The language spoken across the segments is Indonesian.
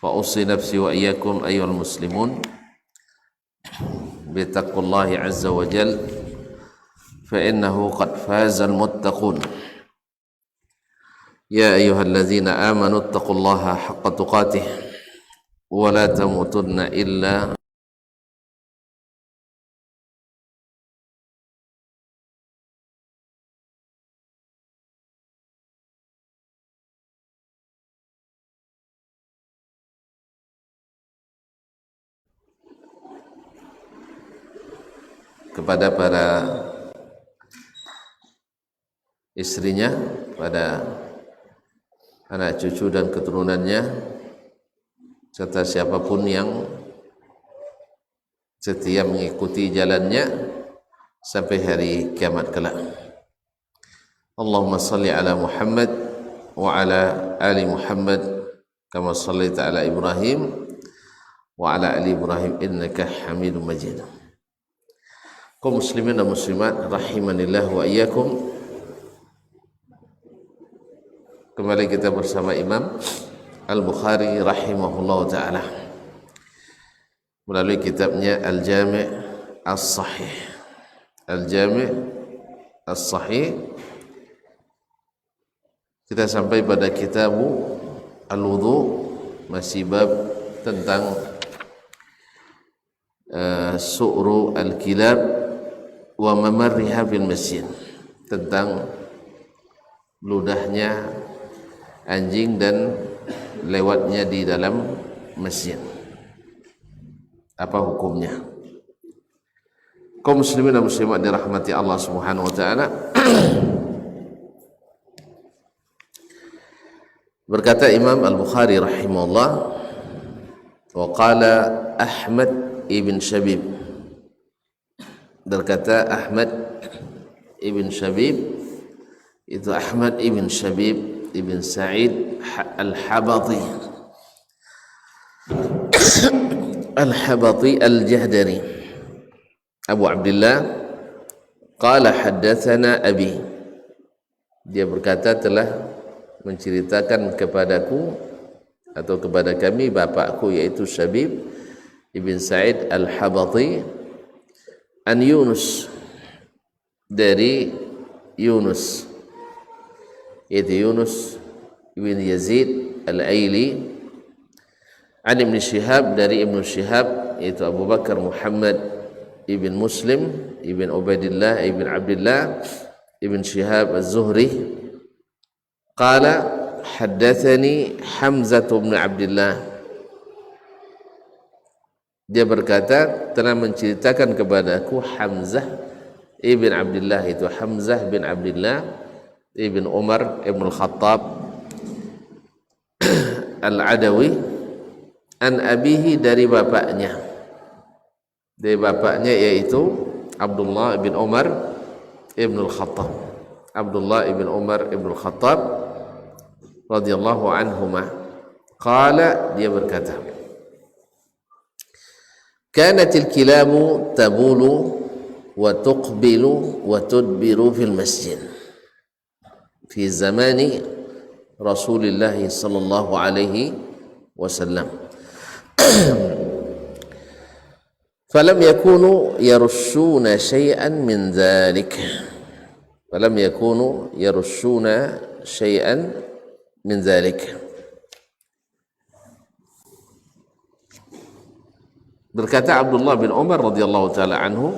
وأوصي نفسي وإياكم أيها المسلمون بتقوى الله عز وجل فإنه قد فاز المتقون يا أيها الذين آمنوا اتقوا الله حق تقاته ولا تموتن إلا kepada para istrinya, pada anak cucu dan keturunannya, serta siapapun yang setia mengikuti jalannya sampai hari kiamat kelak. Allahumma salli ala Muhammad wa ala ali Muhammad kama sallaita ala Ibrahim wa ala ali Ibrahim innaka Hamidum Majid. Kaum muslimin dan muslimat rahimanillah wa iyyakum. Kembali kita bersama Imam Al-Bukhari rahimahullah ta'ala melalui kitabnya Al-Jami' As-Sahih. Al-Jami' As-Sahih. Kita sampai pada kitabu Al-Wudu, masih bab tentang su'ru al-kilab wa mamarriha fil masjid, tentang ludahnya anjing dan lewatnya di dalam masjid. Apa hukumnya? Kaum muslimin dan muslimat dirahmati Allah Subhanahu wa taala. Berkata Imam Al-Bukhari rahimahullah, wa qala Ahmad ibn Shabib, berkata Ahmad ibn Shabib, itu Ahmad ibn Shabib ibn Sa'id Al-Habati Al-Habati Al-Jahdari Abu Abdullah, qala haddatsana abi, dia berkata telah menceritakan kepadaku atau kepada kami bapakku, yaitu Shabib ibn Sa'id Al-Habati, an Yunus, dari Yunus, yaitu Yunus ibn Yazid Al-Aili, an Ibn Shihab, dari Ibn Shihab, yaitu Abu Bakar Muhammad ibn Muslim ibn Ubaidillah ibn Abdullah ibn Shihab Az-Zuhri, qala haddatsani Hamzah bin Abdullah, dia berkata telah menceritakan kepadaku Hamzah ibn Abdullah, itu Hamzah bin Abdullah ibn Umar ibn Al-Khattab Al-Adawi, an abihi, dari bapaknya, yaitu Abdullah ibn Umar ibn Al-Khattab, Abdullah ibn Umar ibn Al-Khattab radhiyallahu anhuma, qala, dia berkata, kanatil kilabu tabulu wa tuqbilu wa tudbiru fil masjid fi zamani Rasulullah sallallahu alaihi wasallam falam yakunu yarushuna shay'an min dhalik, falam yakunu yarushuna shay'an min dhalik. Berkata Abdullah bin Umar radhiyallahu taala anhu,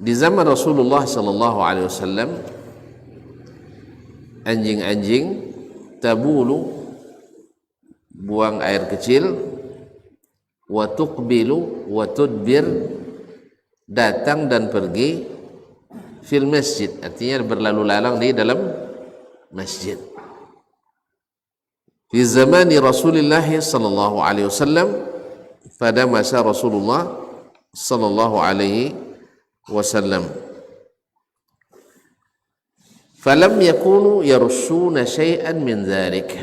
di zaman Rasulullah sallallahu alaihi wasallam anjing-anjing tabulu, buang air kecil, wa tuqbilu wa tudbir, datang dan pergi, fil masjid, artinya berlalu lalang di dalam masjid. Fi zamani Rasulullah sallallahu alaihi wasallam, pada masa Rasulullah sallallahu alaihi wasallam. Falam yakunu yarushuna syai'an min dzalik,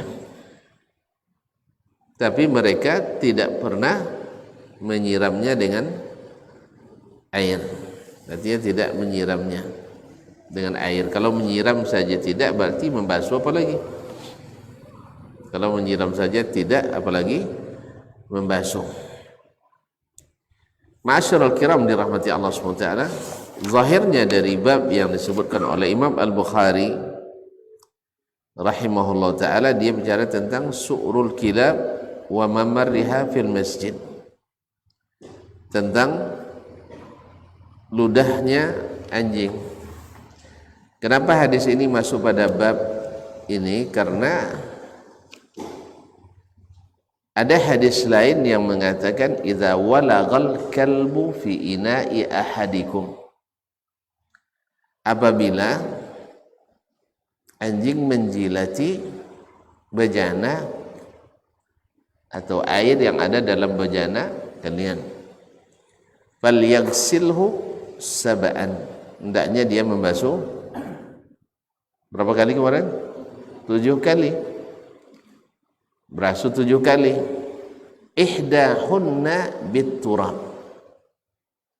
tapi mereka tidak pernah menyiramnya dengan air, artinya tidak menyiramnya dengan air. Kalau menyiram saja tidak, berarti membasuh apa lagi? Kalau menyiram saja tidak, apalagi membasuh. Ma'asyiral kiram dirahmati Allah SWT, zahirnya dari bab yang disebutkan oleh Imam Al-Bukhari rahimahullah ta'ala, dia bicara tentang su'rul kilab wa mamarriha fil masjid, tentang ludahnya anjing. Kenapa hadis ini masuk pada bab ini? Karena ada hadis lain yang mengatakan idza walagal kalbu fi ina'i ahadikum, apabila anjing menjilati bejana atau air yang ada dalam bejana kalian, falyaghsilhu sab'an, hendaknya dia membasuh berapa kali kemarin? 7 kali. Berasuh 7 kali. Ihdahunna bitturab,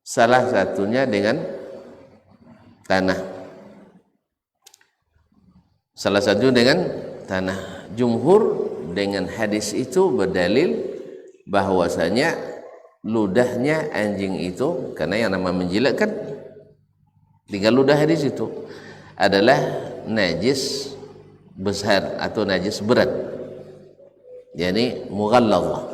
salah satunya dengan tanah. Salah satu dengan tanah. Jumhur dengan hadis itu berdalil bahwasanya ludahnya anjing itu, karena yang nama menjilat kan tinggal ludah hadis itu, adalah najis besar atau najis berat, yakni mughalladhah.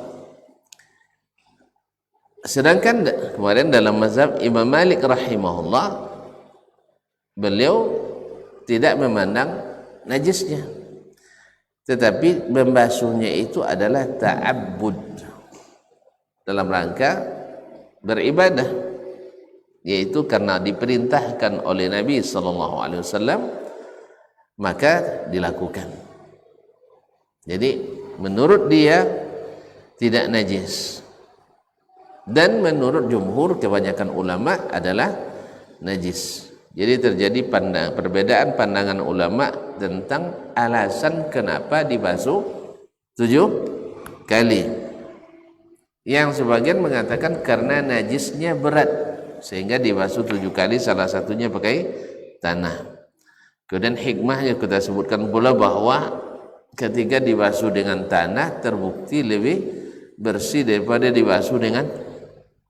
Sedangkan kemarin dalam mazhab Imam Malik rahimahullah, beliau tidak memandang najisnya, tetapi membasuhnya itu adalah ta'abbud, dalam rangka beribadah, yaitu karena diperintahkan oleh Nabi SAW, maka dilakukan. Jadi menurut dia tidak najis, dan menurut jumhur kebanyakan ulama adalah najis. Jadi terjadi perbedaan pandangan ulama tentang alasan kenapa dibasuh 7 kali. Yang sebagian mengatakan karena najisnya berat sehingga dibasuh 7 kali, salah satunya pakai tanah. Kemudian hikmahnya kita sebutkan pula bahwa ketika dibasuh dengan tanah terbukti lebih bersih daripada dibasuh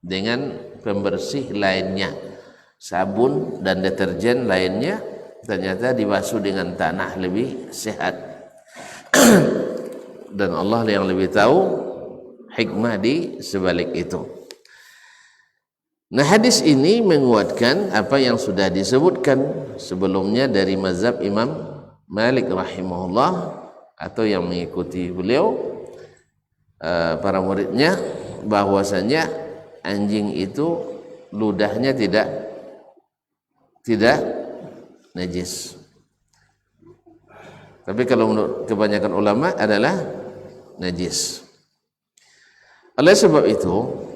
dengan pembersih lainnya, sabun dan deterjen lainnya, ternyata dibasuh dengan tanah lebih sehat. Dan Allah yang lebih tahu hikmah di sebalik itu. Nah, hadis ini menguatkan apa yang sudah disebutkan sebelumnya dari mazhab Imam Malik rahimahullah, atau yang mengikuti beliau para muridnya, bahwasanya anjing itu ludahnya tidak najis. Tapi kalau menurut kebanyakan ulama adalah najis. Oleh sebab itu,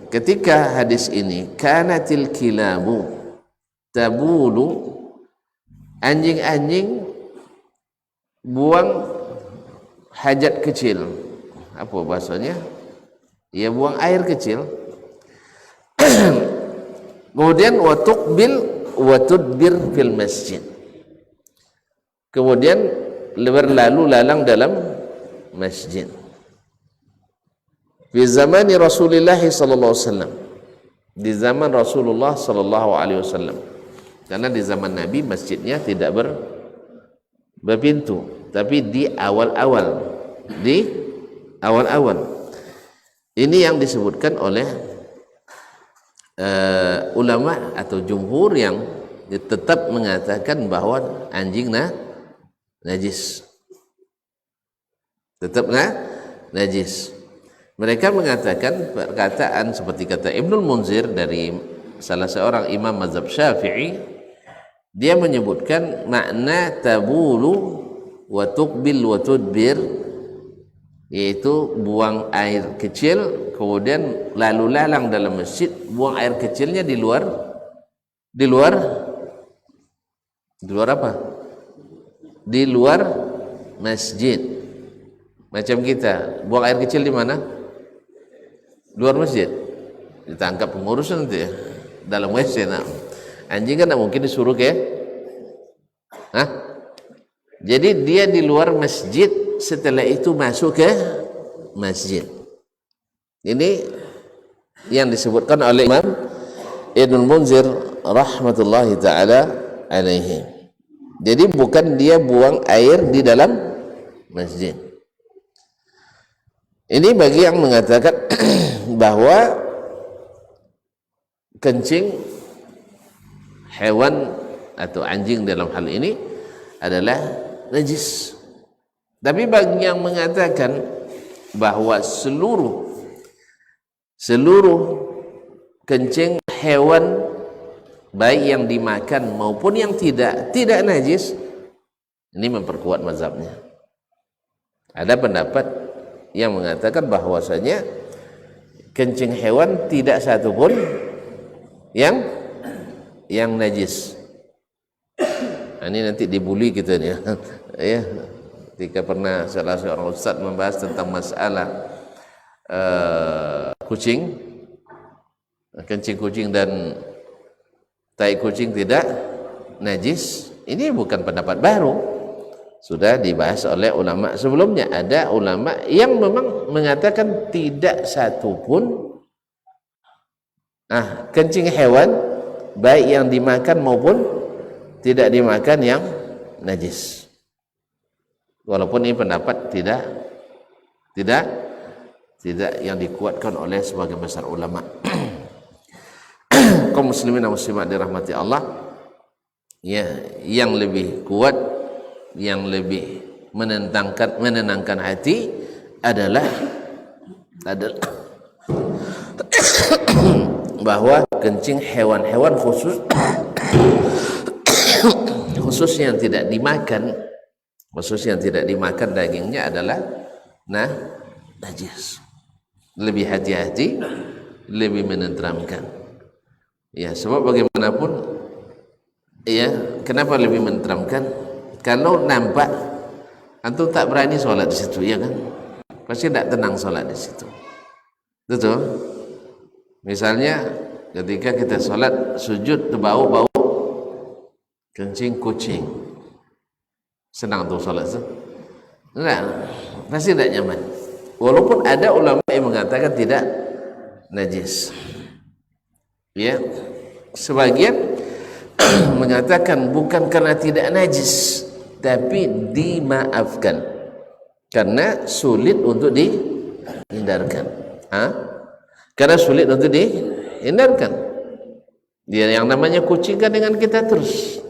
ketika hadis ini kanatil kilabu tabulu, anjing-anjing buang hajat kecil, apa bahasanya? Ya, buang air kecil. Kemudian watuqbil watudbir fil masjid, kemudian berlalu lalang dalam masjid. Di zaman Rasulullah sallallahu alaihi wasallam, di zaman Rasulullah sallallahu alaihi wasallam, karena di zaman Nabi masjidnya tidak berpintu, tapi di awal-awal, ini yang disebutkan oleh ulama atau jumhur yang tetap mengatakan bahwa anjing najis, tetap najis. Mereka mengatakan perkataan seperti kata Ibnul Munzir dari salah seorang imam mazhab Syafi'i, dia menyebutkan makna tabulu wa tuqbil wa tudbir, yaitu buang air kecil kemudian lalu lalang dalam masjid. Buang air kecilnya di luar apa? Di luar masjid. Macam kita buang air kecil di mana? Luar masjid. Ditangkap pengurus nanti ya, dalam masjid. Nah, anjing kan tidak mungkin disuruh ke, jadi dia di luar masjid setelah itu masuk ke masjid. Ini yang disebutkan oleh Imam Ibnul Munzir rahmatullahi taala alaihi. Jadi bukan dia buang air di dalam masjid. Ini bagi yang mengatakan bahwa kencing hewan atau anjing dalam hal ini adalah najis. Tapi bagi yang mengatakan bahwa seluruh kencing hewan baik yang dimakan maupun yang tidak najis, ini memperkuat mazhabnya. Ada pendapat yang mengatakan bahwasanya kencing hewan tidak satupun yang najis. Ini nanti dibully kita nih ya. Ketika pernah salah seorang ustaz membahas tentang masalah kencing kucing dan tai kucing tidak najis, ini bukan pendapat baru, sudah dibahas oleh ulama sebelumnya. Ada ulama yang memang mengatakan tidak satupun kencing hewan baik yang dimakan maupun tidak dimakan yang najis. Walaupun ini pendapat tidak yang dikuatkan oleh sebagian besar ulama. Kaum muslimin dan muslimat dirahmati Allah, ya, yang lebih kuat, yang lebih menenangkan hati adalah bahwa kencing hewan-hewan khusus yang tidak dimakan dagingnya adalah najis. Lebih hati-hati, lebih menenteramkan. Ya, sebab bagaimanapun, ya, kenapa lebih menenteramkan? Kalau nampak antum tak berani sholat di situ, ya kan? Pasti tidak tenang sholat di situ. Betul? Misalnya ketika kita sholat sujud bau kencing kucing, senang tuh sholat itu? Enggak, pasti tidak nyaman. Walaupun ada ulama yang mengatakan tidak najis, ya, sebagian mengatakan bukan karena tidak najis, tapi dimaafkan karena sulit untuk dihindarkan. Karena sulit untuk dihindarkan. Dia yang namanya kucing kan dengan kita terus,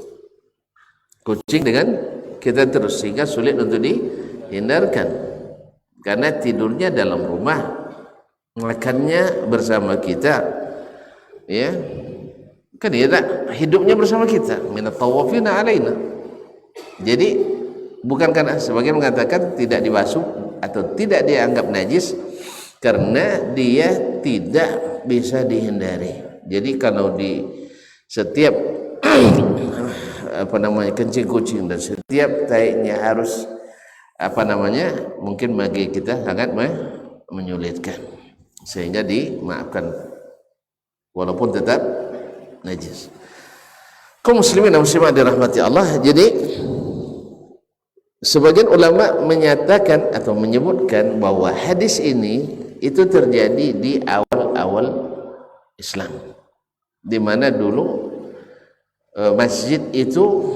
sehingga sulit untuk dihindarkan. Karena tidurnya dalam rumah, makannya bersama kita, ya, kan hidupnya bersama kita. Minat tawafina alaina. Jadi bukan karena sebagian mengatakan tidak dibasuh atau tidak dianggap najis karena dia tidak bisa dihindari. Jadi kalau di setiap kencing kucing dan setiap taiknya harus mungkin bagi kita sangat menyulitkan, sehingga dimaafkan walaupun tetap najis. Kaum muslimin dan muslimat dirahmati Allah, jadi sebagian ulama menyatakan atau menyebutkan bahwa hadis ini itu terjadi di awal-awal Islam, di mana dulu masjid itu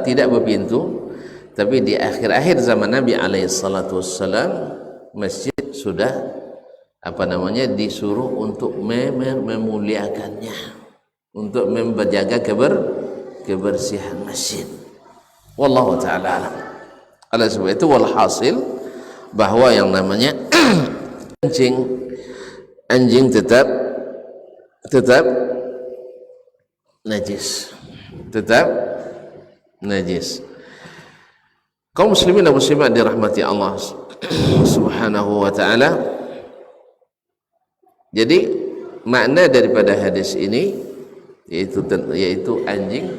tidak berpintu, tapi di akhir-akhir zaman Nabi alaihissalatu wassalam masjid sudah disuruh untuk memuliakannya, untuk menjaga kebersihan masjid. Wallahu ta'ala alam. Oleh sebab itu walhasil bahwa yang namanya anjing tetap najis. Kaum muslimin dan muslimat dirahmati Allah subhanahu wa ta'ala. Jadi makna daripada hadis ini yaitu anjing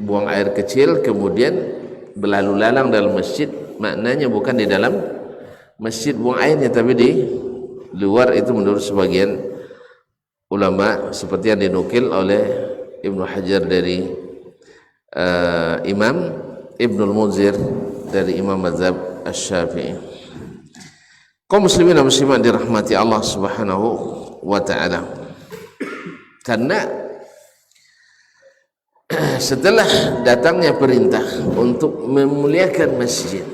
buang air kecil kemudian berlalu lalang dalam masjid, maknanya bukan di dalam masjid buang airnya, tapi di luar. Itu menurut sebagian ulama, seperti yang dinukil oleh Ibnu Hajar dari Imam Ibnul Munzir dari Imam Mazhab Asy-Syafi'i. Kaum muslimin dan muslimat dirahmati Allah Subhanahu wa taala. Karena setelah datangnya perintah untuk memuliakan masjid,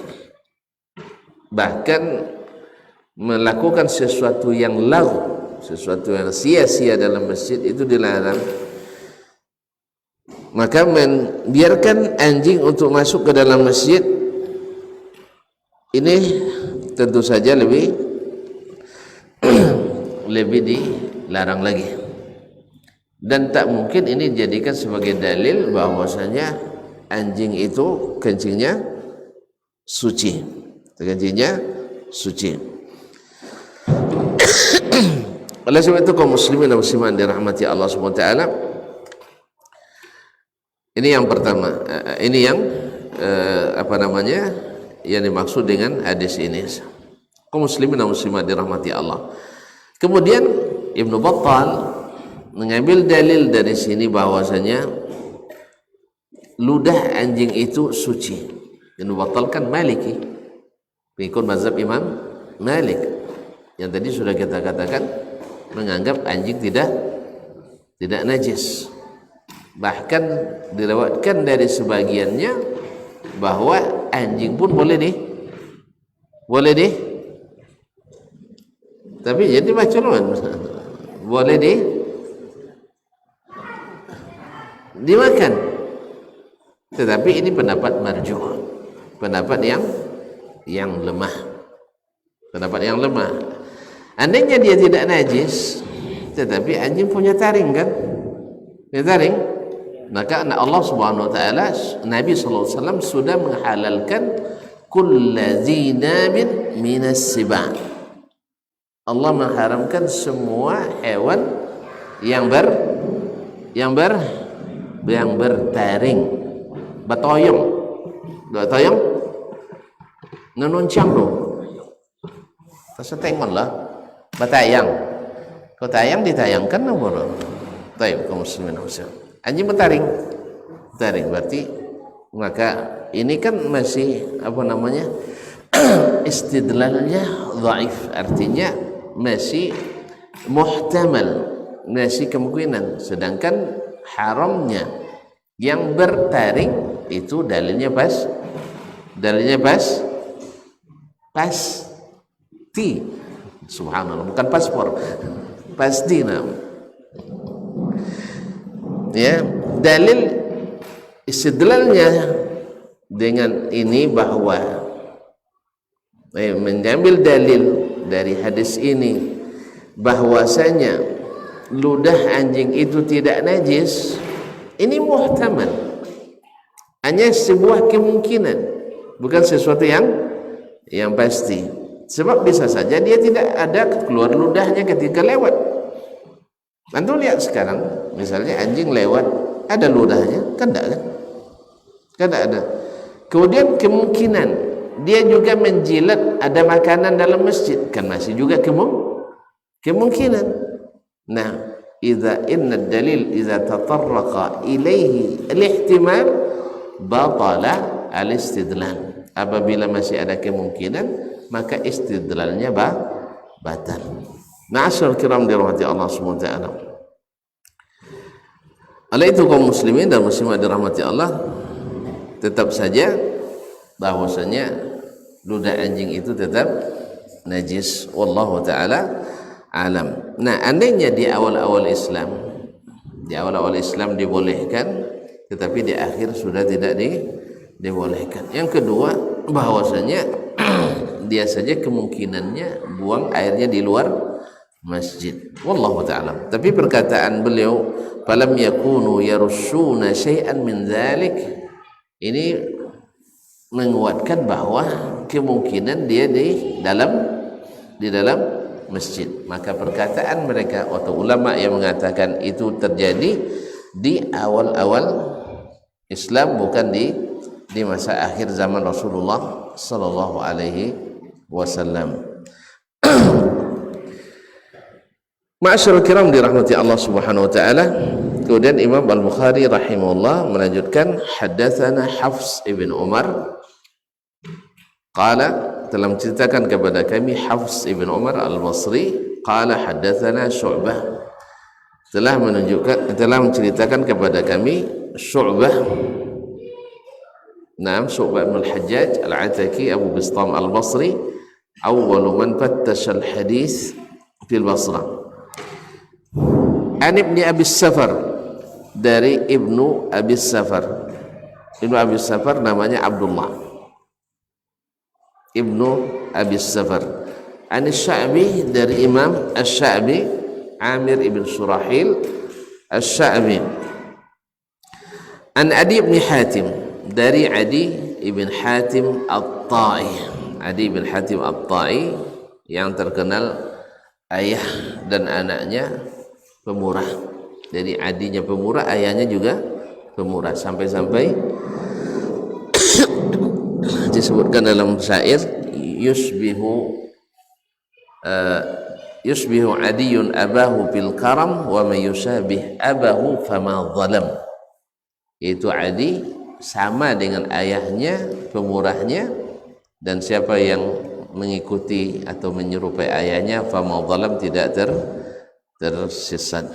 bahkan melakukan sesuatu yang laghu, sesuatu yang sia-sia dalam masjid itu dilarang, maka membiarkan anjing untuk masuk ke dalam masjid ini tentu saja lebih dilarang lagi, dan tak mungkin ini dijadikan sebagai dalil bahwasanya anjing itu kencingnya suci, Oleh sebab itu kaum muslimin dan muslimat dirahmati Allah Subhanahu wa taala, ini yang pertama, ini yang yang dimaksud dengan hadis ini. Kaum muslimin dan muslimat dirahmati Allah. Kemudian Ibnu Battal mengambil dalil dari sini bahwasanya ludah anjing itu suci. Ibnu Battal kan Maliki, pengikut mazhab Imam Malik, yang tadi sudah kita katakan menganggap anjing tidak najis. Bahkan dilewatkan dari sebagiannya bahwa anjing pun boleh tapi jadi macam boleh dimakan. Tetapi ini pendapat marjuh, pendapat yang lemah. Andainya dia tidak najis, tetapi anjing punya taring kan? Maka Allah Subhanahu wa taala, Nabi sallallahu alaihi wasallam sudah menghalalkan kulladzi nabin minas siba. Allah mengharamkan semua hewan yang bertaring, batoyong nononcang lo. Pasal tengon lah, batayang. Kau tayang ditayangkan apa lo? Taib kaum muslimin muslimat. Anjing bertaring berarti, maka ini kan masih istidlalnya dhaif, artinya masih muhtamal, masih kemungkinan. Sedangkan haramnya yang bertaring itu dalilnya pasti, subhanallah, bukan paspor, pasti ya. Dalil istidlalnya dengan ini bahwa mengambil dalil dari hadis ini bahwasanya ludah anjing itu tidak najis, ini muhtamal, hanya sebuah kemungkinan, bukan sesuatu yang pasti. Sebab bisa saja dia tidak ada keluar ludahnya ketika lewat. Antum lihat sekarang, misalnya anjing lewat, ada ludahnya? Kan tidak ada. Kemudian kemungkinan dia juga menjilat ada makanan dalam masjid, kan masih juga kemungkinan. Nah, inna dalil idza tatarraqa ilaihi al-ihtimal batala al-istidlal. Apabila masih ada kemungkinan, maka istidlalnya batal. Ma'asyiral kiram dirahmati Allah Subhanahu wa taala. Oleh itu kaum muslimin dan muslimat dirahmati Allah, tetap saja bahwasanya ludah anjing itu tetap najis, wallahu taala alam. Nah, andainya di awal-awal Islam dibolehkan, tetapi di akhir sudah tidak dibolehkan. Yang kedua, bahwasanya dia saja kemungkinannya buang airnya di luar masjid, wallahu ta'ala. Tapi perkataan beliau falam yakunu yarushuna syai'an min dzalik, ini menguatkan bahwa kemungkinan dia di dalam masjid. Maka perkataan mereka atau ulama yang mengatakan itu terjadi di awal-awal Islam, bukan di masa akhir zaman Rasulullah sallallahu alaihi wasallam. Ma'asyiral kiram dirahmati Allah Subhanahu wa taala, Kemudian Imam Al-Bukhari rahimahullah melanjutkan, haddatsana Hafs ibn Umar qala, telah menceritakan kepada kami Hafs ibn Umar Al-Basri, qala haddatsana Syu'bah, telah menceritakan kepada kami Syu'bah, Syu'bah bin Al-Hajjaj Al-Ataki Abu Bistam Al-Basri, awwalu man fattasha al-hadis fil Basrah, an ibni Abi Safar, dari Ibnu Abi Safar. Ibnu Abi Safar namanya Abdullah Ibnu Abi Safar. An Sya'bi, dari Imam Asy-Sya'bi Amir ibn Surahil Asy-Sya'bi. An Adi ibn Hatim, dari Adi ibn Hatim At-Ta'i. Adi ibn Hatim At-Ta'i yang terkenal ayah dan anaknya pemurah. Jadi adinya pemurah, ayahnya juga pemurah, sampai-sampai disebutkan dalam syair, yusbihu adiyun abahu bil karam wa man yusabih abahu fama zalam. Yaitu Adi sama dengan ayahnya, pemurahnya, dan siapa yang mengikuti atau menyerupai ayahnya, fama zalam, tidak tersesat.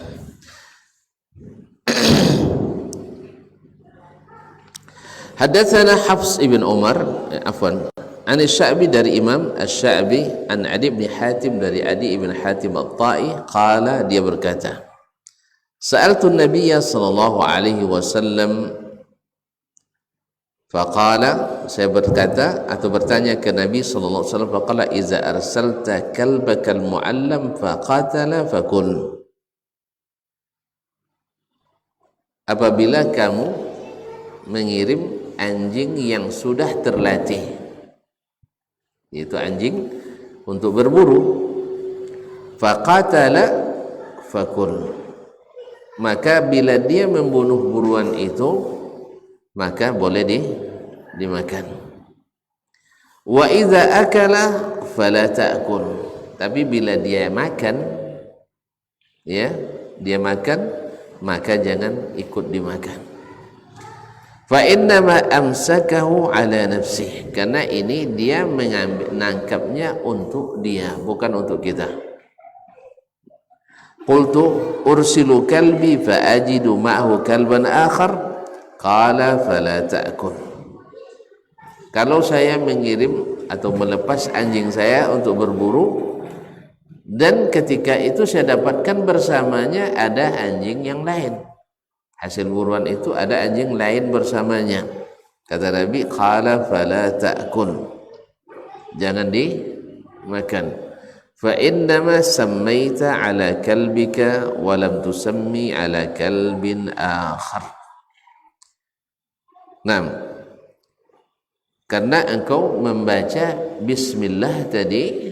Hadatsana Hafs ibn Umar, an Sya'bi, dari Imam Asy-Sya'bi, an Adi bin Hatim, dari Adi ibn Hatim At-Ta'i, qala, dia berkata, sa'altu an-nabiyya sallallahu alaihi wasallam faqala, saya berkata atau bertanya ke Nabi sallallahu alaihi wasallam, faqala iza arsalta kalbaka al-mu'allam faqatala fakul, apabila kamu mengirim anjing yang sudah terlatih, yaitu anjing untuk berburu, faqatala fakul, maka bila dia membunuh buruan itu, maka boleh dimakan. Wa idza akala fala ta'kul, tapi bila dia makan, ya, dia makan, maka jangan ikut dimakan. Fa innama amsakahu ala nafsih, karena ini dia menangkapnya untuk dia, bukan untuk kita. Qultu ursilu kalbi fa ajidu ma'ahu kalban akhar, qala fala ta'kul. Kalau saya mengirim atau melepas anjing saya untuk berburu, dan ketika itu saya dapatkan bersamanya ada anjing yang lain, hasil buruan itu ada anjing lain bersamanya, kata Nabi, qala fala ta'kul, jangan dimakan. Fa innama sammaita ala kalbika wa lam tusammi ala kalbin akhar. Karena engkau membaca bismillah tadi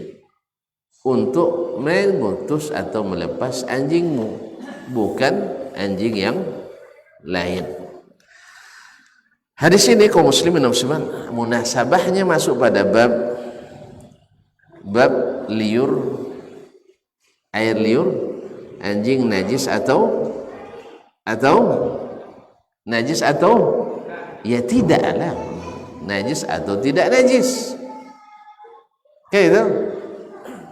untuk mengutus atau melepas anjingmu, bukan anjing yang lain. Hadis ini kaum muslimin dan muslimat, munasabahnya masuk pada bab liur, air liur, anjing najis atau najis atau ya tidaklah najis atau tidak najis. Oke, itu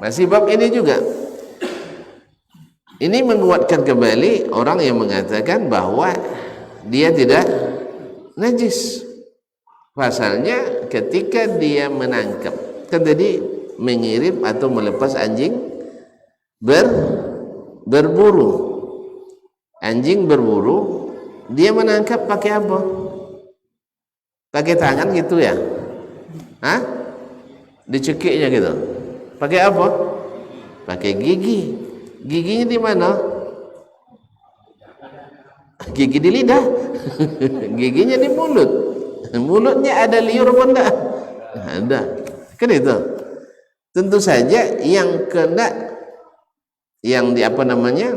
masih bab ini juga. Ini menguatkan kembali orang yang mengatakan bahwa dia tidak najis. Pasalnya ketika dia menangkap, kan tadi mengirim atau melepas anjing berburu. Anjing berburu, dia menangkap pakai apa? Pakai tangan gitu ya? Hah? Dicekiknya gitu. Pakai apa? Pakai gigi. Giginya di mana? Gigi di lidah. Giginya di mulut. Mulutnya ada liur apa enggak? Ada. Kan itu. Tentu saja yang kena, yang di apa namanya?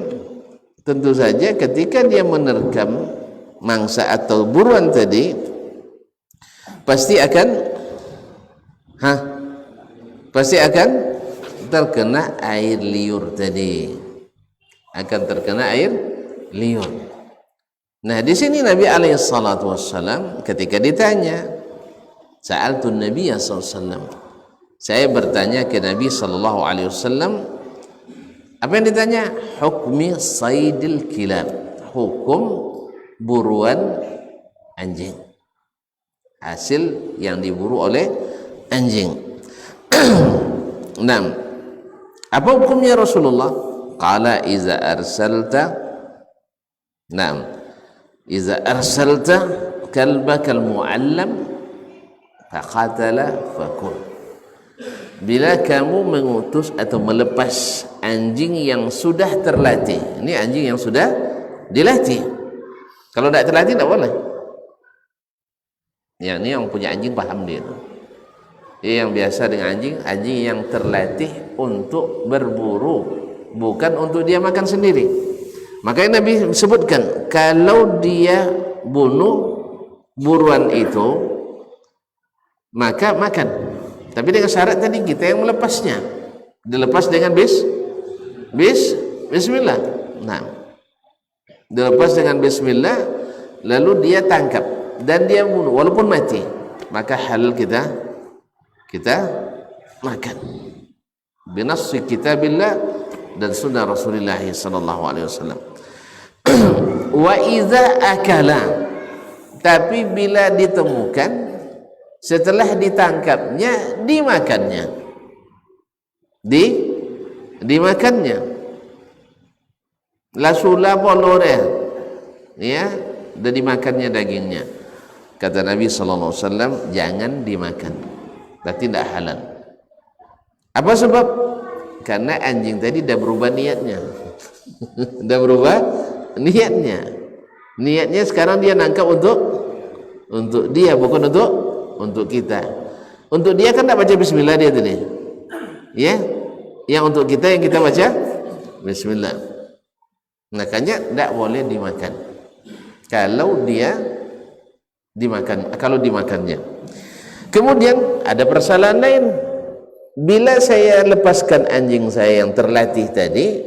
Tentu saja ketika dia menerkam mangsa atau buruan tadi, pasti akan terkena air liur tadi, akan terkena air liur. Nah, di sini Nabi alaihi salatu wassalam ketika ditanya, sa'altu Nabi sallallahu alaihi wasallam, saya bertanya ke Nabi sallallahu alaihi wasallam, apa yang ditanya? Hukmi saydil kilab, hukum buruan anjing, hasil yang diburu oleh anjing. Nah, apa hukumnya Rasulullah? Qala iza arsalta, nah, iza arsalta kalbakal muallam faqatala fakul, bila kamu mengutus atau melepas anjing yang sudah terlatih. Ini anjing yang sudah dilatih, kalau tidak terlatih tidak boleh. Yang ini yang punya anjing paham dia. Dia yang biasa dengan anjing, anjing yang terlatih untuk berburu, bukan untuk dia makan sendiri. Makanya Nabi sebutkan, kalau dia bunuh buruan itu maka makan, tapi dengan syarat tadi kita yang melepasnya, dilepas dengan bismillah. Nah, dilepas dengan bismillah, lalu dia tangkap dan dia bunuh walaupun mati, maka halal kita makan binassi kitabillah dan sunnah Rasulullah sallallahu alaihi wasallam. Wa iza akala, tapi bila ditemukan setelah ditangkapnya dimakannya, dimakannya la sula bolore, ya, dan dimakannya dagingnya. Kata Nabi sallallahu alaihi wasallam, jangan dimakan, berarti tidak halal. Apa sebab? Karena anjing tadi dah berubah niatnya. Dah berubah niatnya. Niatnya sekarang dia nangkap untuk dia, bukan untuk kita. Untuk dia kan tak baca bismillah dia tadi. Ya. Yang untuk kita, yang kita baca bismillah. Makanya tak boleh dimakan. Kalau dia dimakan, kalau dimakannya. Kemudian ada persoalan lain. Bila saya lepaskan anjing saya yang terlatih tadi,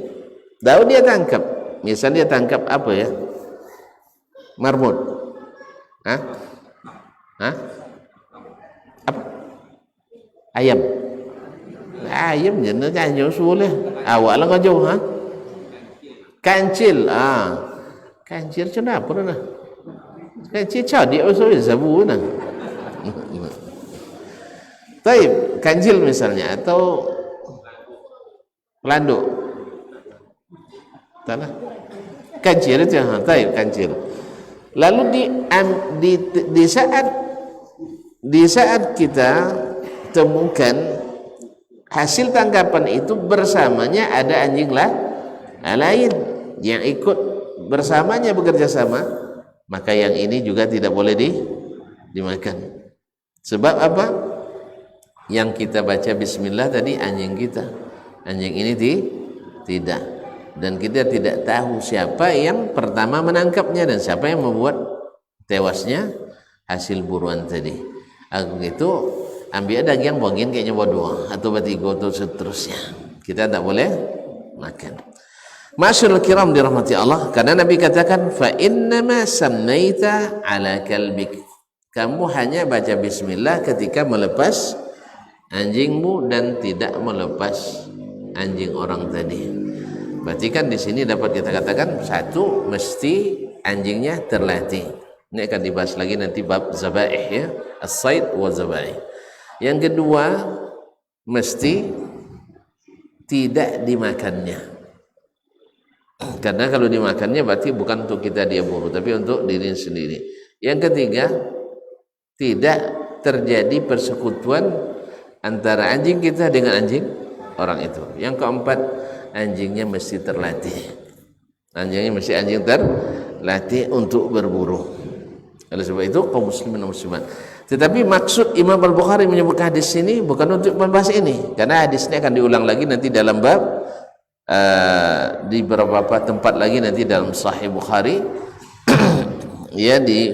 tahu dia tangkap, misalnya dia tangkap apa ya, marmut, apa, ayam jenis jangan sulit, awak lah kau jauh, kancil, kancil kenapa dah, kancil dia usul zabu nah. Taib, kancil misalnya, atau pelanduk, taklah, kancil itu, taib, kancil. Lalu di saat kita temukan hasil tangkapan itu bersamanya ada anjing lain yang ikut bersamanya, bekerja sama, maka yang ini juga tidak boleh dimakan. Sebab apa? Yang kita baca bismillah tadi anjing kita, anjing ini tidak, dan kita tidak tahu siapa yang pertama menangkapnya dan siapa yang membuat tewasnya hasil buruan tadi. Aku itu ambil daging bagian kayaknya bodoh atau batigo atau seterusnya, kita tak boleh makan. Masyaallah kiram dirahmati Allah, karena Nabi katakan fa innama sammaita ala kalbik, kamu hanya baca bismillah ketika melepas anjingmu dan tidak melepas anjing orang tadi. Berarti kan di sini dapat kita katakan, satu, mesti anjingnya terlatih. Ini akan dibahas lagi nanti bab zabaih, ya, as-sayd wa zabaih. Yang kedua, mesti tidak dimakannya. Karena kalau dimakannya berarti bukan untuk kita dia buru, tapi untuk diri sendiri. Yang ketiga, tidak terjadi persekutuan antara anjing kita dengan anjing orang itu. Yang keempat, anjingnya mesti terlatih. Anjingnya mesti anjing terlatih untuk berburu. Oleh sebab itu kaum muslimin dan muslimat. Tetapi maksud Imam Al-Bukhari menyebutkan hadis ini bukan untuk membahas ini, karena hadis ini akan diulang lagi nanti dalam bab di beberapa tempat lagi nanti dalam Sahih Bukhari. Ya, di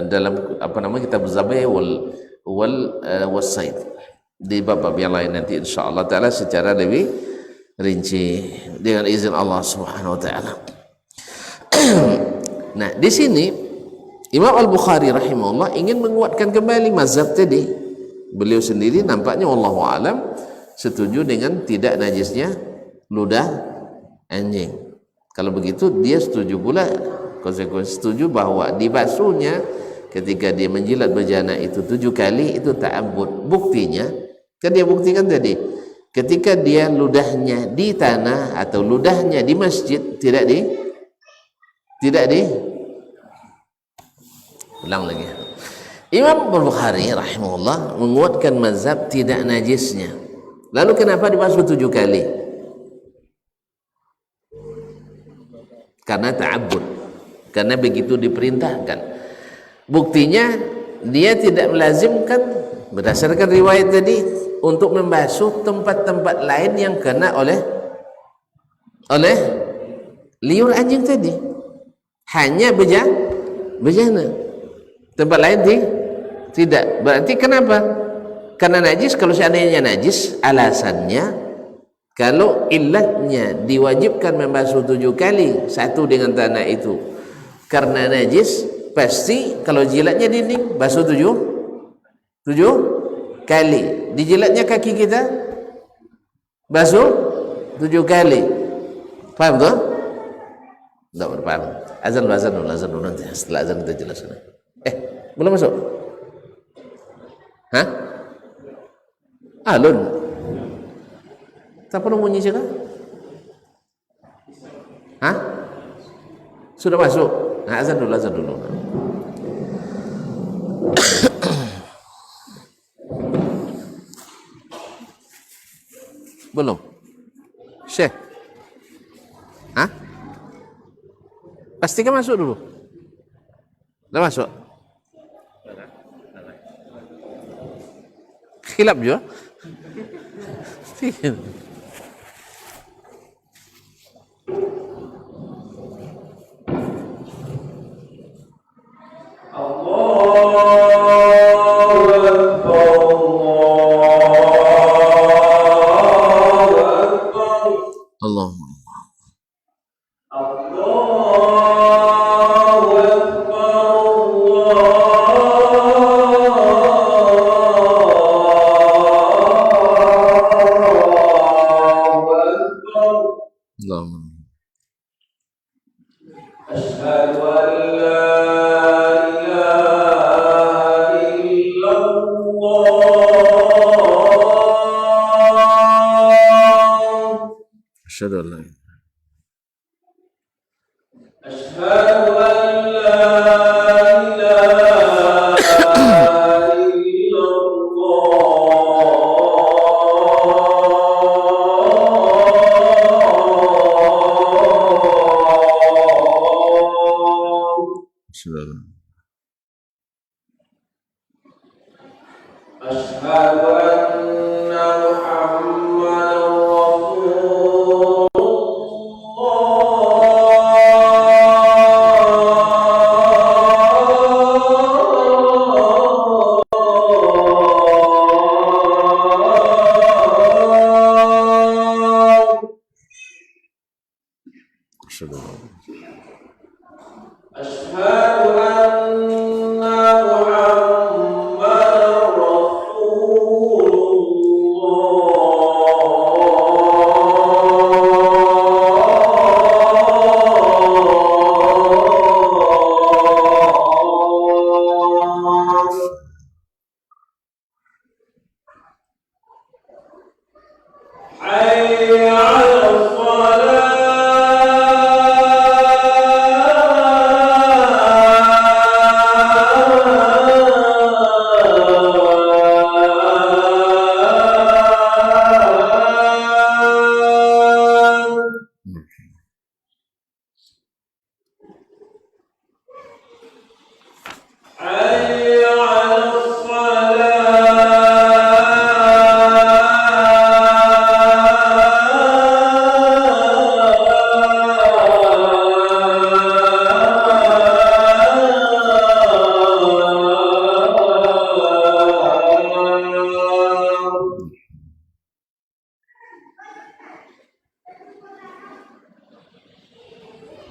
dalam apa nama kitab Zabaih was-sayd, di bab-bab yang lain nanti insyaallah taala secara lebih rinci dengan izin Allah Subhanahu wa taala. Nah, di sini Imam Al-Bukhari rahimahullah ingin menguatkan kembali mazhab tadi. Beliau sendiri nampaknya wallahu alam setuju dengan tidak najisnya ludah anjing. Kalau begitu dia setuju pula, konsekuensi setuju bahwa dibasuhnya ketika dia menjilat bejana itu 7 kali itu ta'abbud. Buktinya kan dia buktikan tadi, ketika dia ludahnya di tanah atau ludahnya di masjid tidak di ulang lagi. Imam Al-Bukhari rahimahullah menguatkan mazhab tidak najisnya. Lalu kenapa dibasuh 7 kali? Karena ta'abbud, karena begitu diperintahkan. Buktinya dia tidak melazimkan berdasarkan riwayat tadi untuk membasuh tempat-tempat lain yang kena oleh liur anjing tadi. Hanya bejana. Tempat lain tidak. Berarti kenapa? Karena najis. Kalau seandainya najis, alasannya kalau illatnya diwajibkan membasuh 7 kali, satu dengan tanah itu karena najis, pasti kalau jilatnya dinding basuh 7 kali. Dijilatnya kaki kita basuh 7 kali. Paham tuh? Tidak berpaham. Azan dulu nanti. Setelah azan kita jelaskan. Belum masuk? Hah? Alun. Tak perlu bunyi juga? Hah? Sudah masuk? Nah, azan dulu. Belum? Syekh? Hah? Pastikan masuk dulu. Dah masuk? Khilaf juga?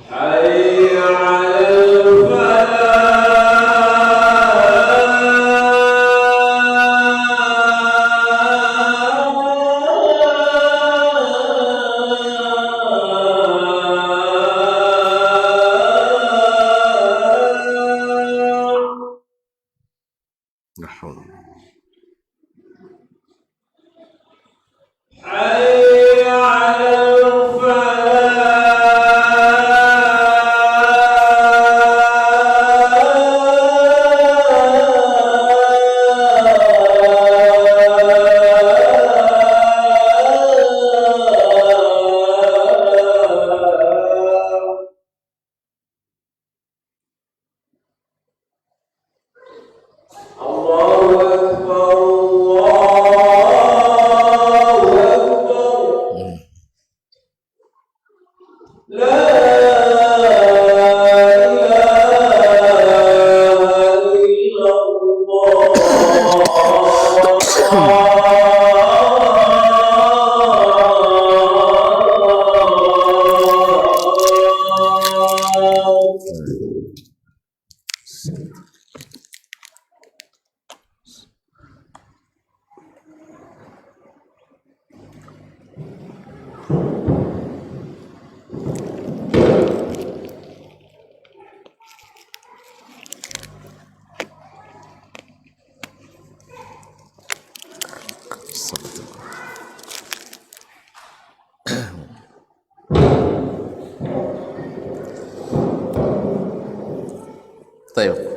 حي على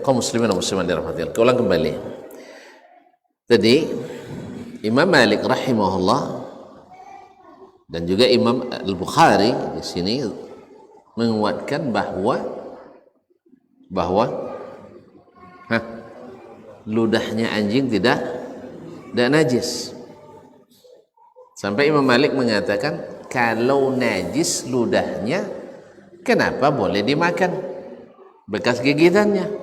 Kaum muslimin dan muslimat dirahmati Allah. Ulang kembali. Tadi Imam Malik rahimahullah dan juga Imam Al-Bukhari di sini menguatkan bahwa ludahnya anjing tidak najis. Sampai Imam Malik mengatakan kalau najis ludahnya, kenapa boleh dimakan bekas gigitannya?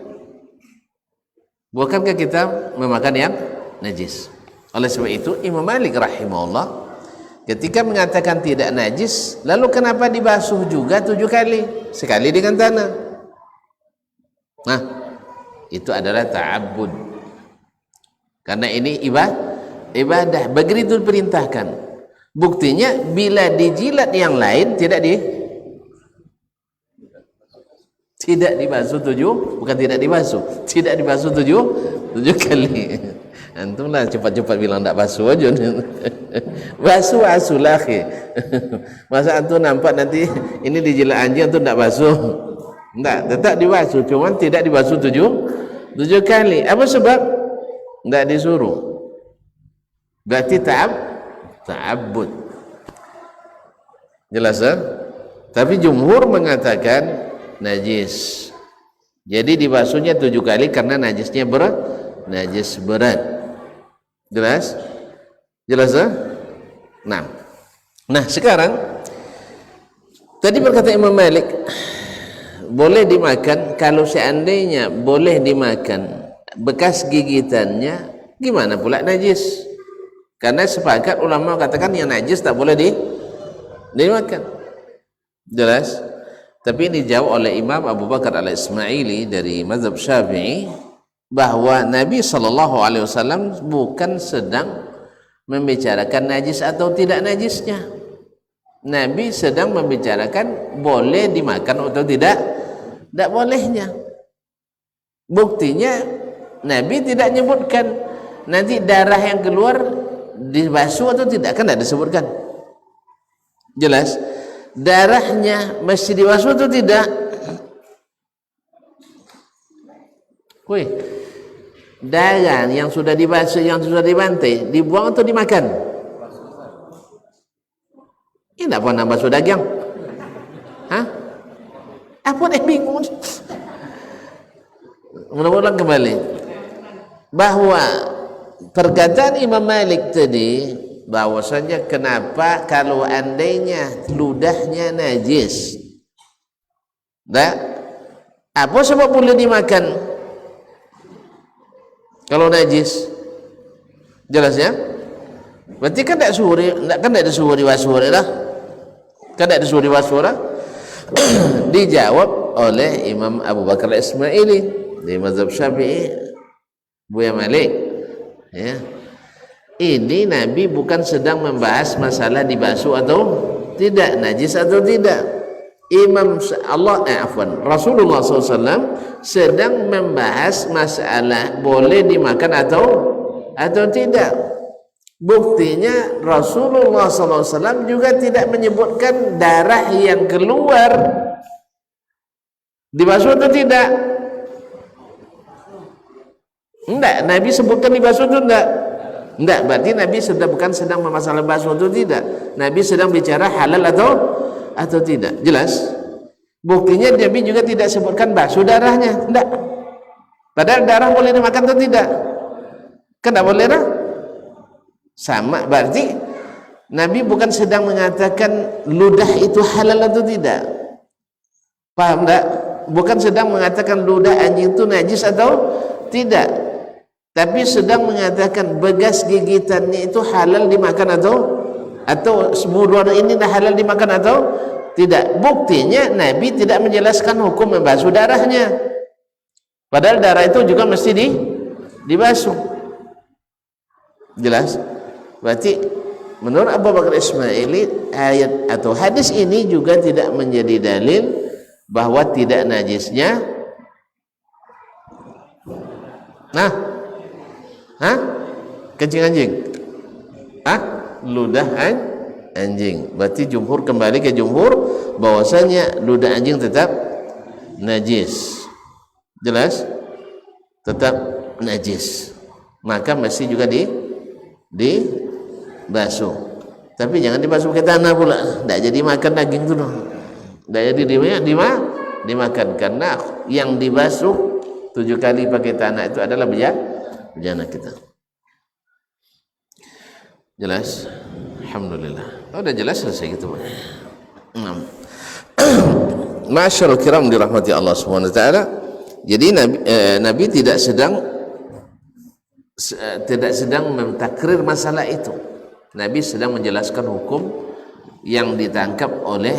Bukankah kita memakan yang najis? Oleh sebab itu Imam Malik rahimahullah ketika mengatakan tidak najis, lalu kenapa dibasuh juga 7 kali? Sekali dengan tanah. Nah, itu adalah ta'abbud. Karena ini ibadah, begitu diperintahkan. Buktinya bila dijilat yang lain tidak dibasuh 7 kali. Antum lah cepat-cepat bilang tak basuh aja. Basuh lah. Masa antum nampak nanti ini dijilat anjing antum tak basuh? Enggak, tetap dibasuh, cuman tidak dibasuh 7 kali. Apa sebab? Enggak disuruh. Berarti ta'abbud. Jelas ya? Tapi jumhur mengatakan najis. Jadi dibasuhnya 7 kali karena najis berat. Jelas ya? Nah sekarang tadi berkata Imam Malik boleh dimakan. Kalau seandainya boleh dimakan bekas gigitannya, gimana pula najis? Karena sepakat ulama katakan yang najis tak boleh dimakan. Jelas? Tapi ini dijawab oleh Imam Abu Bakar al-Ismaili dari mazhab Syafi'i bahwa Nabi SAW bukan sedang membicarakan najis atau tidak najisnya. Nabi sedang membicarakan boleh dimakan atau tidak bolehnya. Buktinya Nabi tidak menyebutkan nanti darah yang keluar dibasuh atau tidak, kan tidak disebutkan. Jelas? Darahnya mesti dibasuh atau tidak? Darah yang sudah dibasuh, yang sudah dibantai, dibuang atau dimakan? Ini tidak pernah basuh daging. Apa yang bingung? Mudah-mudahan kembali bahwa perkataan Imam Malik tadi, bahwasanya kenapa kalau andainya ludahnya najis, apa sebab boleh dimakan kalau najis? Jelas ya? Berarti kan tidak disuruh dibasuh dah. Kan tidak disuruh dibasuh dah. Dijawab oleh Imam Abu Bakar al-Ismaili di mazhab Syafi'i, Buya Malik ya. Ini Nabi bukan sedang membahas masalah dibasuh atau tidak, najis atau tidak. Rasulullah SAW sedang membahas masalah boleh dimakan atau tidak. Buktinya Rasulullah SAW juga tidak menyebutkan darah yang keluar dibasuh atau tidak. Enggak, Nabi sebutkan dibasuh atau enggak? Enggak, berarti Nabi bukan sedang memasalah basuh atau tidak. Nabi sedang bicara halal atau tidak. Jelas? Buktinya Nabi juga tidak sebutkan basuh darahnya. Enggak. Padahal darah boleh dimakan atau tidak? Kan tidak boleh dah? Sama, berarti Nabi bukan sedang mengatakan ludah itu halal atau tidak. Paham tak? Bukan sedang mengatakan ludah anjing itu najis atau tidak, tapi sedang mengatakan bekas gigitannya itu halal dimakan atau semua ini dah halal dimakan atau tidak. Buktinya Nabi tidak menjelaskan hukum membasuh darahnya, padahal darah itu juga mesti dibasuh. Jelas? Berarti menurut Abu Bakar Ismaili ayat atau hadis ini juga tidak menjadi dalil bahwa tidak najisnya kencing anjing, ludah anjing. Berarti jumhur kembali ke jumhur bahwasanya ludah anjing tetap najis. Jelas? Tetap najis, maka mesti juga dibasuh. Tapi jangan dibasuh ke tanah pula, tidak jadi makan daging itu dong. Tidak jadi dimakan, karena yang dibasuh 7 kali pakai tanah itu adalah bejana kita. Jelas? Alhamdulillah. Sudah jelas, selesai gitu. Ma'asyiral kiram dirahmati Allah Subhanahu wa taala. Jadi Nabi tidak sedang mentakrir masalah itu. Nabi sedang menjelaskan hukum yang ditangkap oleh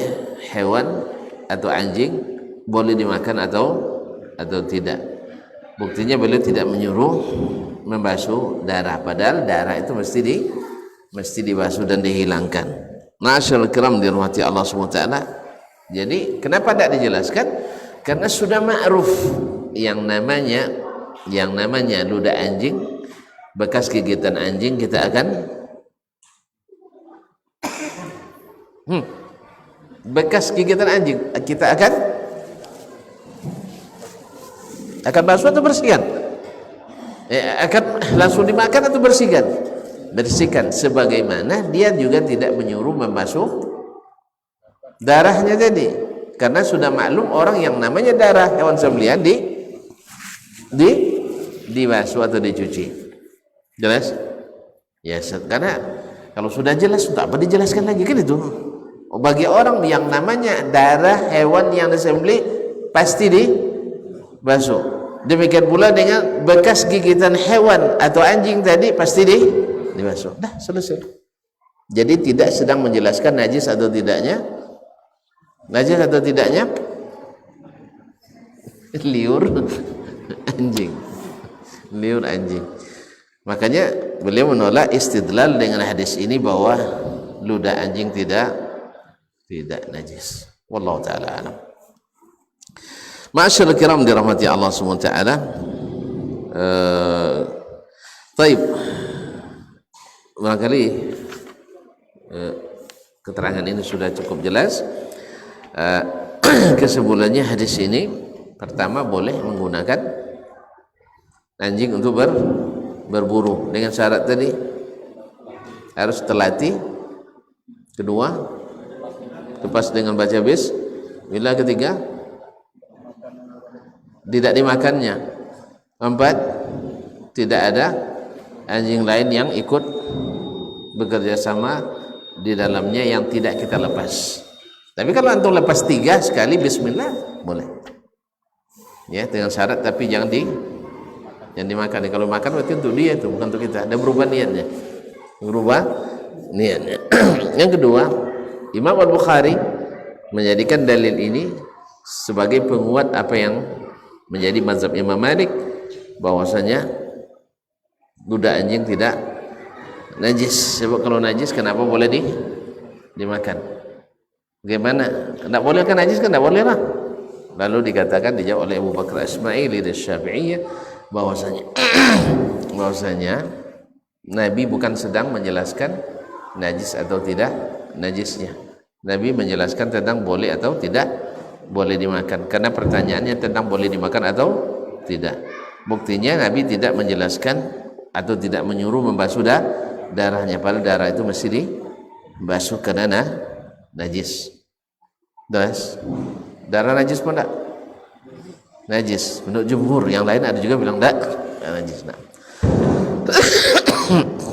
hewan atau anjing boleh dimakan atau tidak. Buktinya beliau tidak menyuruh membasuh darah, padahal darah itu mesti dibasuh dan dihilangkan. Ma'asyiral kiram dirahmati Allah Subhanahu wa taala. Jadi kenapa tidak dijelaskan? Karena sudah ma'ruf yang namanya ludah anjing, bekas gigitan anjing kita akan bekas gigitan anjing kita akan basuh atau bersihkan? Akan langsung dimakan atau bersihkan? Bersihkan, sebagaimana dia juga tidak menyuruh membasuh darahnya tadi, karena sudah maklum orang yang namanya darah hewan sembelihan dibasuh atau dicuci. Jelas? Ya, karena kalau sudah jelas untuk apa dijelaskan lagi, kan itu. Bagi orang yang namanya darah hewan yang disembelih pasti dibasuh. Demikian pula dengan bekas gigitan hewan atau anjing tadi pasti dibasuh. Dah, selesai. Jadi tidak sedang menjelaskan najis atau tidaknya. Najis atau tidaknya liur anjing. Liur anjing. Makanya beliau menolak istidlal dengan hadis ini bahwa ludah anjing tidak najis. Wallahu taala alam. Ma'asyiral kiram dirahmati Allah Subhanahu wa taala. Baik. Barangkali keterangan ini sudah cukup jelas. Kesimpulannya hadis ini, pertama boleh menggunakan anjing untuk berburu dengan syarat tadi harus terlatih. Kedua, lepas dengan baca bismillah. Ketiga, tidak dimakannya. 4, tidak ada anjing lain yang ikut bekerja sama di dalamnya yang tidak kita lepas. Tapi kalau antum lepas 3 sekali bismillah boleh, ya, dengan syarat tapi jangan dimakan. Kalau makan berarti untuk dia itu, bukan untuk kita. Ada berubah niatnya. Yang kedua, Imam Al-Bukhari menjadikan dalil ini sebagai penguat apa yang menjadi mazhab Imam Malik, bahwasanya ludah anjing tidak najis. Sebab kalau najis kenapa boleh dimakan? Bagaimana? Tidak boleh kan najis, kan tidak boleh lah. Lalu dikatakan, dijawab oleh Abu Bakar Ismaili dari Syafi'iyah bahwasanya Nabi bukan sedang menjelaskan najis atau tidak najisnya. Nabi menjelaskan tentang boleh atau tidak boleh dimakan, karena pertanyaannya tentang boleh dimakan atau tidak. Buktinya Nabi tidak menjelaskan atau tidak menyuruh membasuh darahnya, padahal darah itu mesti dibasuh karena najis. Darah najis pun tak najis menurut jumhur. Yang lain ada juga bilang tak najis.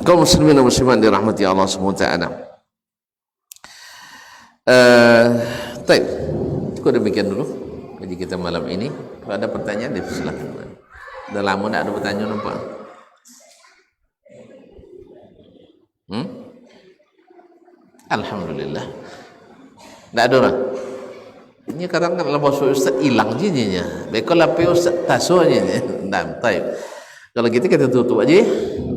Kaum muslimin dan muslimat dirahmati Allah Subhanahu wa taala. Baik, cukup demikian dulu. ngaji kita malam ini. Kalau ada pertanyaan, silakan. Udah lama tidak ada pertanyaan apa? Alhamdulillah. Tidak ada orang. Ini kadang kan lepas Ustaz hilang jinnya. Bekal apa Ustaz tasonya. Nah, taib. Kalau gitu kita tutup aja.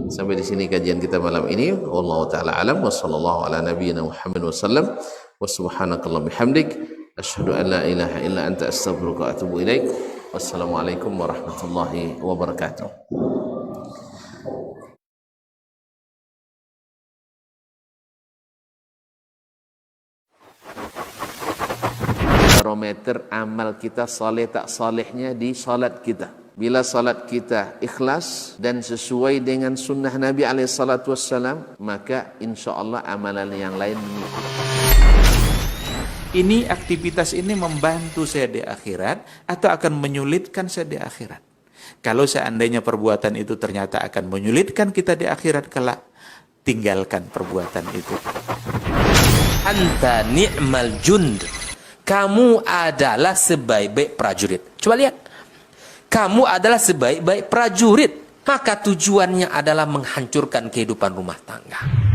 Sampai di sini kajian kita malam ini. Wallahu taala alam wa sallallahu ala nabiyyina Muhammad wasallam. Wa subhanakallahumma bihamdik asyhadu an la ilaha illa anta astaghfiruka wa atubu ilaik. Wassalamualaikum warahmatullahi wabarakatuh. Barometer amal kita saleh tak salehnya di salat kita. Bila salat kita ikhlas dan sesuai dengan sunnah Nabi SAW, maka insya Allah amalan yang lain mengikut. Ini aktivitas ini membantu saya di akhirat atau akan menyulitkan saya di akhirat. Kalau seandainya perbuatan itu ternyata akan menyulitkan kita di akhirat kelak, tinggalkan perbuatan itu. Anta ni'mal jund. Kamu adalah sebaik-baik prajurit. Coba lihat. Kamu adalah sebaik-baik prajurit. Maka tujuannya adalah menghancurkan kehidupan rumah tangga.